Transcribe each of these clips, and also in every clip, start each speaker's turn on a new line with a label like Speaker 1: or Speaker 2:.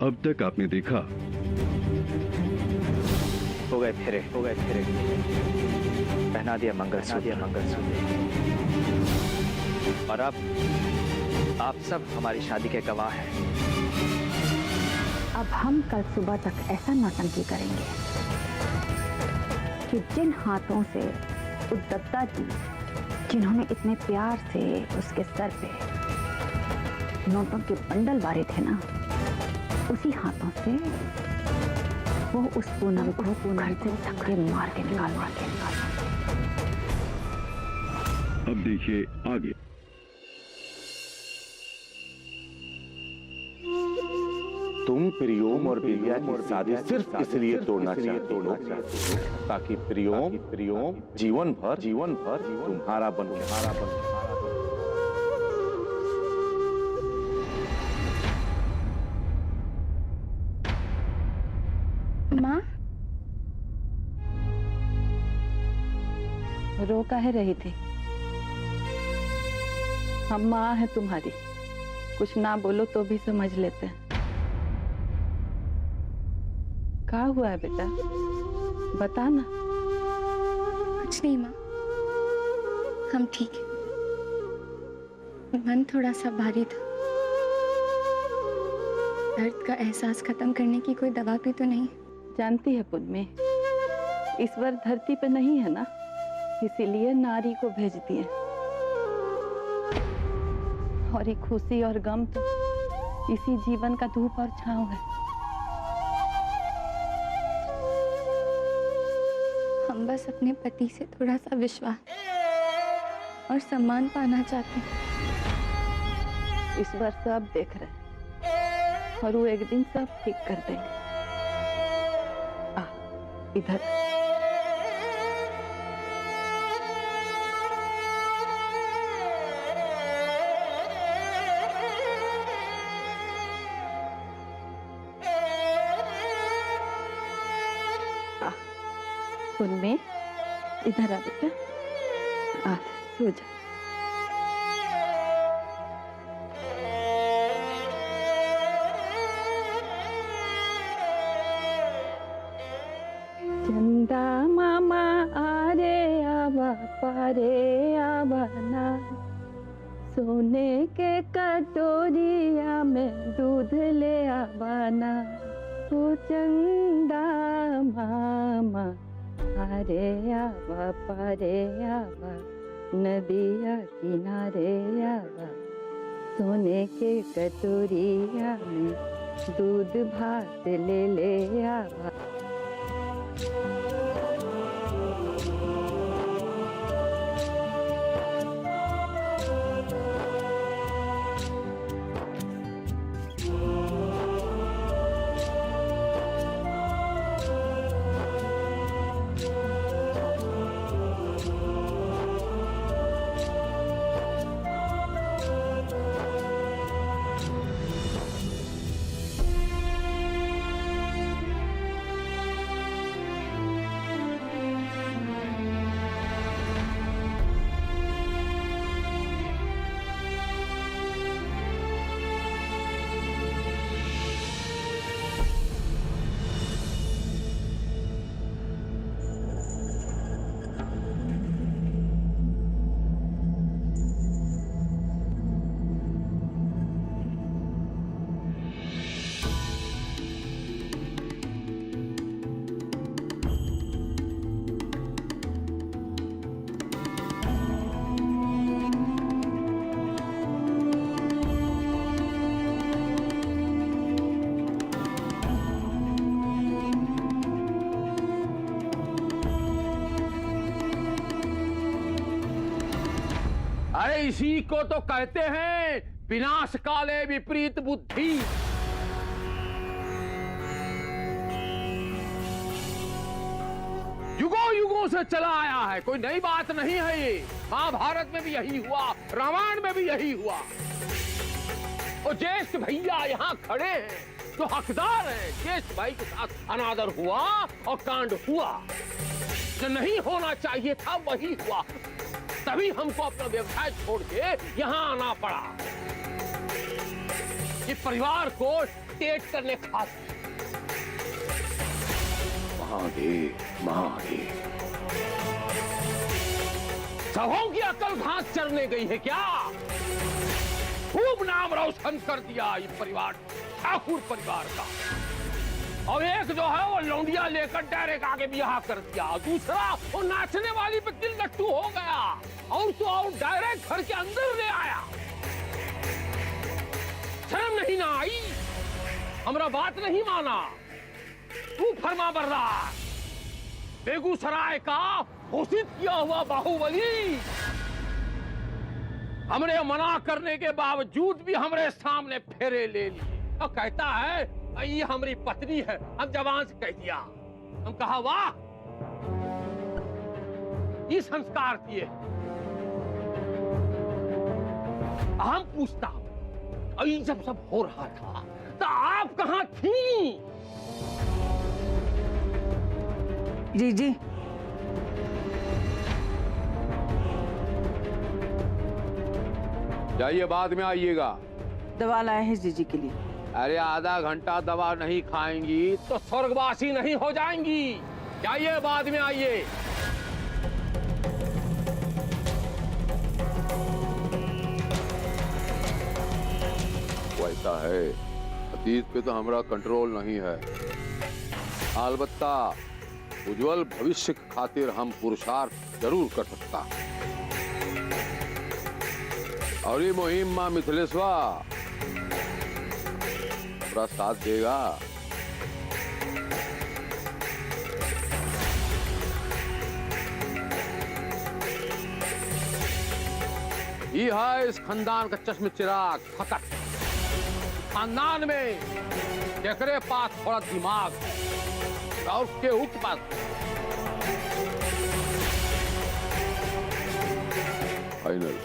Speaker 1: अब तक आपने देखा।
Speaker 2: हो गए फेरे, पहना दिया मंगलसूत्र। और अब आप सब हमारी शादी के गवाह हैं।
Speaker 3: अब हम कल सुबह तक ऐसा नौटंकी करेंगे कि जिन हाथों से उद्दत्ता जी, जिन्होंने इतने प्यार से उसके सर पे नोटों के बंडल बारे थे ना, उसी हाथों से वो उस पूनम को घर से धक्के मार के निकाल।
Speaker 1: अब देखिए आगे।
Speaker 4: तुम प्रियोम और बिलिया की शादी सिर्फ इसलिए तोड़ना चाहते हो ताकि प्रियोम जीवन भर तुम्हारा बन।
Speaker 3: माँ रो काहे रही थी? हम माँ है तुम्हारी, कुछ ना बोलो तो भी समझ लेते हैं। क्या हुआ है बेटा, बता ना।
Speaker 5: कुछ नहीं माँ, हम ठीक हैं। मन थोड़ा सा भारी था। दर्द का एहसास खत्म करने की कोई दवा भी तो नहीं?
Speaker 3: जानती है पुन्नी, ईश्वर धरती पे नहीं है ना, इसीलिए नारी को भेजती है। और ये खुशी और गम तो इसी जीवन का धूप और छांव है।
Speaker 5: हम बस अपने पति से थोड़ा सा विश्वास और सम्मान पाना चाहते हैं।
Speaker 3: ईश्वर सब देख रहे हैं और वो एक दिन सब ठीक कर देंगे। आ, इधर। उनमें इधर आ बेटा, आ सो जा। चंदा मामा आरे आवा पारे आवा ना, सोने के कटोरिया में दूध ले आवाना। ओ चंदा मामा आरे आवा पारे आवा, नदिया किनारे आवा, सोने के कटोरिया में दूध भात ले आवा।
Speaker 6: अरे इसी को तो कहते हैं विनाश काले विपरीत बुद्धि। युगों युगों से चला आया है, कोई नई बात नहीं है ये। महाभारत में भी यही हुआ, रामायण में भी यही हुआ। और ज्येष्ठ भैया यहाँ खड़े हैं तो हकदार है। ज्येष्ठ भाई के साथ अनादर हुआ और कांड हुआ, जो नहीं होना चाहिए था वही हुआ। तभी हमको अपना व्यवसाय छोड़ के यहाँ आना पड़ा। ये परिवार को टेट करने खातिर।
Speaker 4: महादेव महादेव,
Speaker 6: सबों की अकल घास चरने गई है क्या? खूब नाम रोशन कर दिया ये परिवार, ठाकुर परिवार का। और एक जो है वो लौंडिया लेकर डायरेक्ट आगे ब्याह कर दिया, दूसरा वो नाचने वाली पे दिल लट्टू हो गया, और तो और डायरेक्ट घर के अंदर ले आया। शर्म नहीं ना आई? हमरा बात नहीं माना? तू फरमा बर्दार, बेगूसराय का घोषित किया हुआ बाहुबली हमरे मना करने के बावजूद भी हमरे सामने फेरे ले लिए और कहता है ये हमारी पत्नी है। हम जवान से कह दिया, हम कहा वाह, ये संस्कार किए। हम पूछता और ये जब सब हो रहा था तो आप कहां थी?
Speaker 7: जी
Speaker 6: जाइए, बाद में आइएगा।
Speaker 7: दवा लाए हैं जीजी के लिए।
Speaker 6: अरे आधा घंटा दवा नहीं खाएंगी तो स्वर्गवासी नहीं हो जाएंगी। जाइए, बाद में आइए।
Speaker 8: वैसा है, अतीत पे तो हमारा कंट्रोल नहीं है, अलबत्ता उज्जवल भविष्य के खातिर हम पुरुषार्थ जरूर कर सकता। और ये मुहिम मां मिथिलेश्वा पूरा साथ देगा।
Speaker 6: ये है इस खानदान का चश्म चिराग फकत। खानदान में जेकरे पास थोड़ा दिमाग है और केहू के पास
Speaker 8: फाइनल।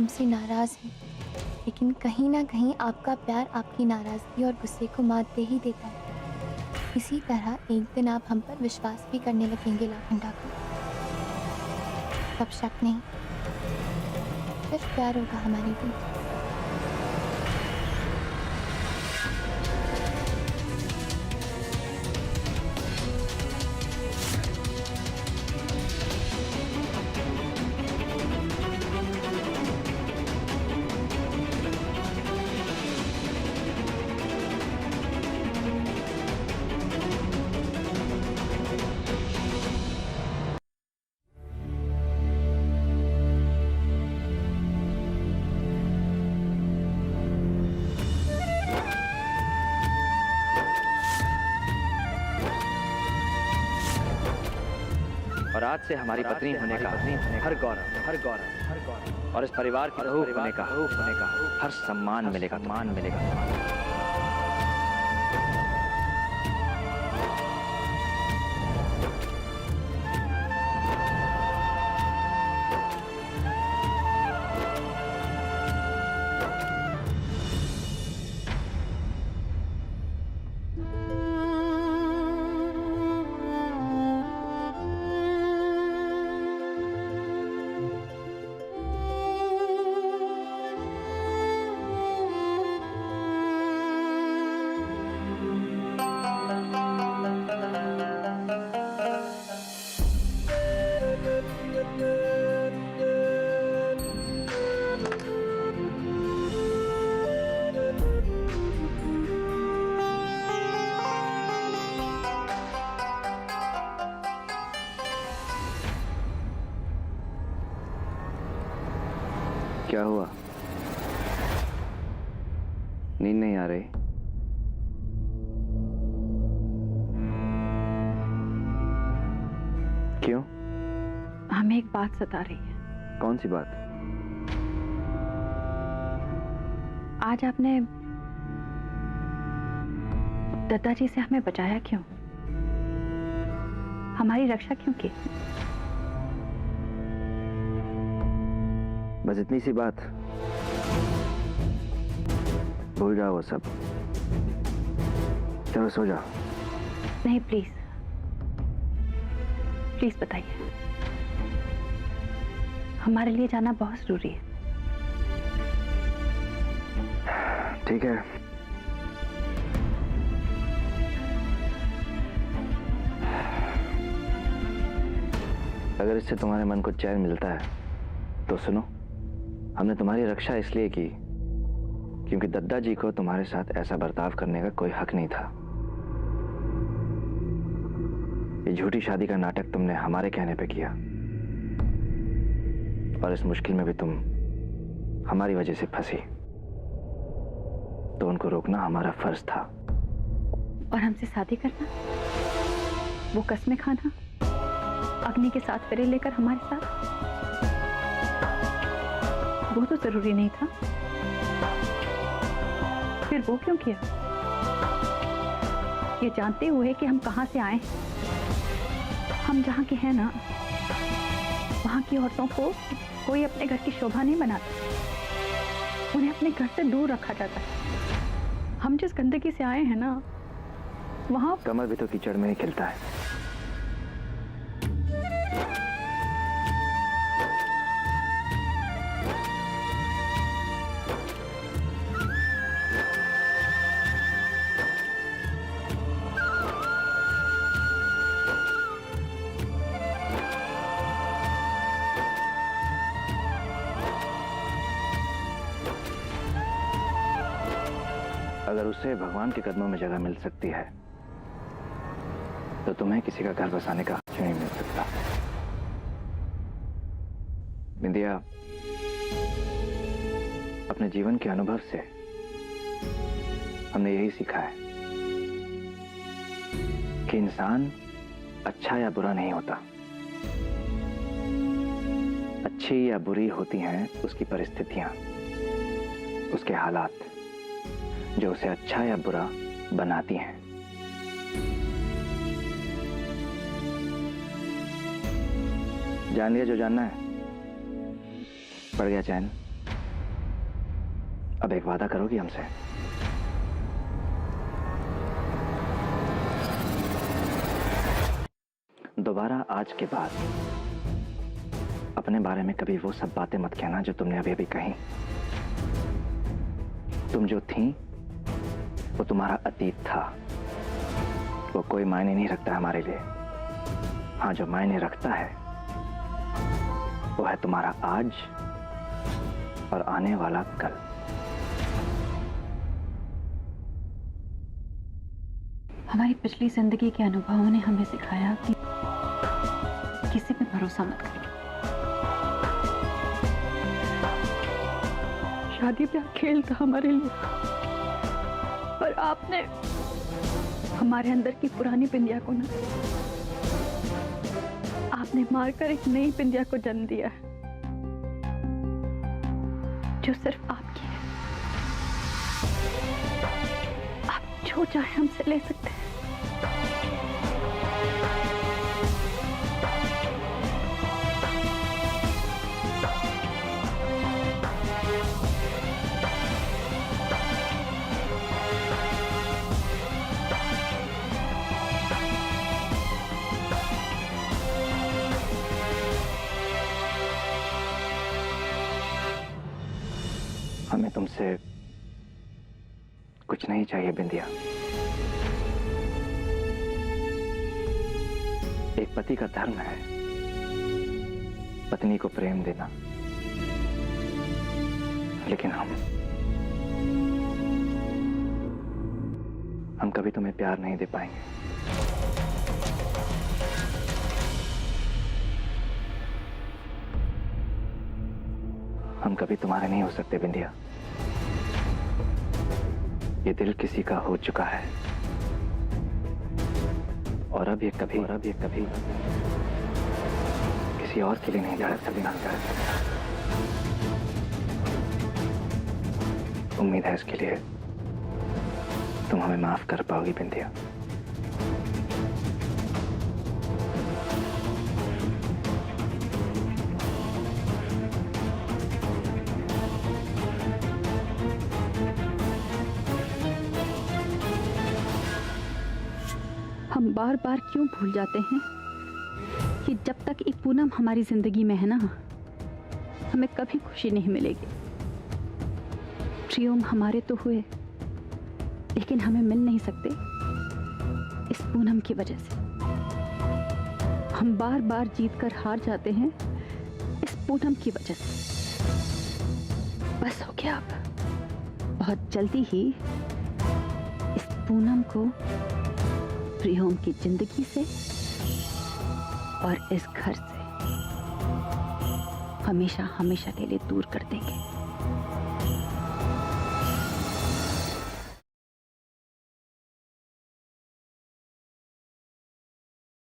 Speaker 5: हमसे नाराज हैं, लेकिन कहीं ना कहीं आपका प्यार आपकी नाराजगी और गुस्से को मात दे ही देता है। इसी तरह एक दिन आप हम पर विश्वास भी करने लगेंगे लाखन ठाकुर। तब शक नहीं, सिर्फ प्यार होगा हमारे बीच।
Speaker 2: और आज से हमारी पत्नी होने का हर गौरव और इस परिवार की बहू होने का हर सम्मान मिलेगा। क्या हुआ? नींद नहीं आ रही? क्यों?
Speaker 3: हमें एक बात सता रही है।
Speaker 2: कौन सी बात?
Speaker 3: आज आपने दत्ता जी से हमें बचाया क्यों? हमारी रक्षा क्यों की?
Speaker 2: बस इतनी सी बात, भूल जाओ वो सब। चलो सो जाओ।
Speaker 3: नहीं, प्लीज प्लीज बताइए, हमारे लिए जाना बहुत जरूरी है।
Speaker 2: ठीक है, अगर इससे तुम्हारे मन को चैन मिलता है तो सुनो। हमने तुम्हारी रक्षा इसलिए की क्योंकि दद्दा जी को तुम्हारे साथ ऐसा बर्ताव करने का कोई हक नहीं था। ये झूठी शादी का नाटक तुमने हमारे कहने पे किया और इस मुश्किल में भी तुम हमारी वजह से फंसी, तो उनको रोकना हमारा फर्ज था।
Speaker 3: और हमसे शादी करना, वो कस्में खाना, अग्नि के साथ फेरे लेकर हमारे साथ, वो तो जरूरी नहीं था। फिर वो क्यों किया? ये जानते हुए कि हम कहां से आए। हम जहां के हैं ना, वहां की औरतों को कोई अपने घर की शोभा नहीं बनाता, उन्हें अपने घर से दूर रखा जाता है। हम जिस गंदगी से आए हैं ना, वहां
Speaker 2: कमल भी तो कीचड़ में ही खिलता है। अगर उसे भगवान के कदमों में जगह मिल सकती है तो तुम्हें किसी का घर बसाने का क्यों नहीं मिल सकता? बिंदिया, अपने जीवन के अनुभव से हमने यही सीखा है कि इंसान अच्छा या बुरा नहीं होता। अच्छी या बुरी होती हैं उसकी परिस्थितियां, उसके हालात, जो उसे अच्छा या बुरा बनाती हैं। जान लिया जो जानना है? पड़ गया चैन? अब एक वादा करोगी हमसे? दोबारा आज के बाद अपने बारे में कभी वो सब बातें मत कहना जो तुमने अभी अभी कही। तुम जो थी वो तुम्हारा अतीत था, वो कोई मायने नहीं रखता हमारे लिए। हाँ, जो मायने रखता है वो है तुम्हारा आज और आने वाला कल।
Speaker 3: हमारी पिछली जिंदगी के अनुभवों ने हमें सिखाया कि किसी पे भरोसा मत करो। शादी ब्याह खेल था हमारे लिए, पर आपने हमारे अंदर की पुरानी बिंदिया को ना, आपने मारकर एक नई बिंदिया को जन्म दिया है जो सिर्फ आपकी है। आप जो चाहे हमसे ले सकते हैं।
Speaker 2: हमें तुमसे कुछ नहीं चाहिए बिंदिया। एक पति का धर्म है पत्नी को प्रेम देना, लेकिन हम कभी तुम्हें प्यार नहीं दे पाएंगे। हम कभी तुम्हारे नहीं हो सकते बिंदिया। ये दिल किसी का हो चुका है और अब ये कभी किसी और के लिए नहीं जा सकता। उम्मीद है इसके लिए तुम हमें माफ कर पाओगी बिंदिया।
Speaker 3: हम बार बार क्यों भूल जाते हैं कि जब तक एक पूनम हमारी जिंदगी में है ना, हमें कभी खुशी नहीं मिलेगी। प्रियम हमारे तो हुए, लेकिन हमें मिल नहीं सकते इस पूनम की वजह से। हम बार बार जीत कर हार जाते हैं इस पूनम की वजह से। बस हो गया, अब बहुत जल्दी ही इस पूनम को प्रियम की जिंदगी से और इस घर से हमेशा हमेशा के लिए दूर कर देंगे।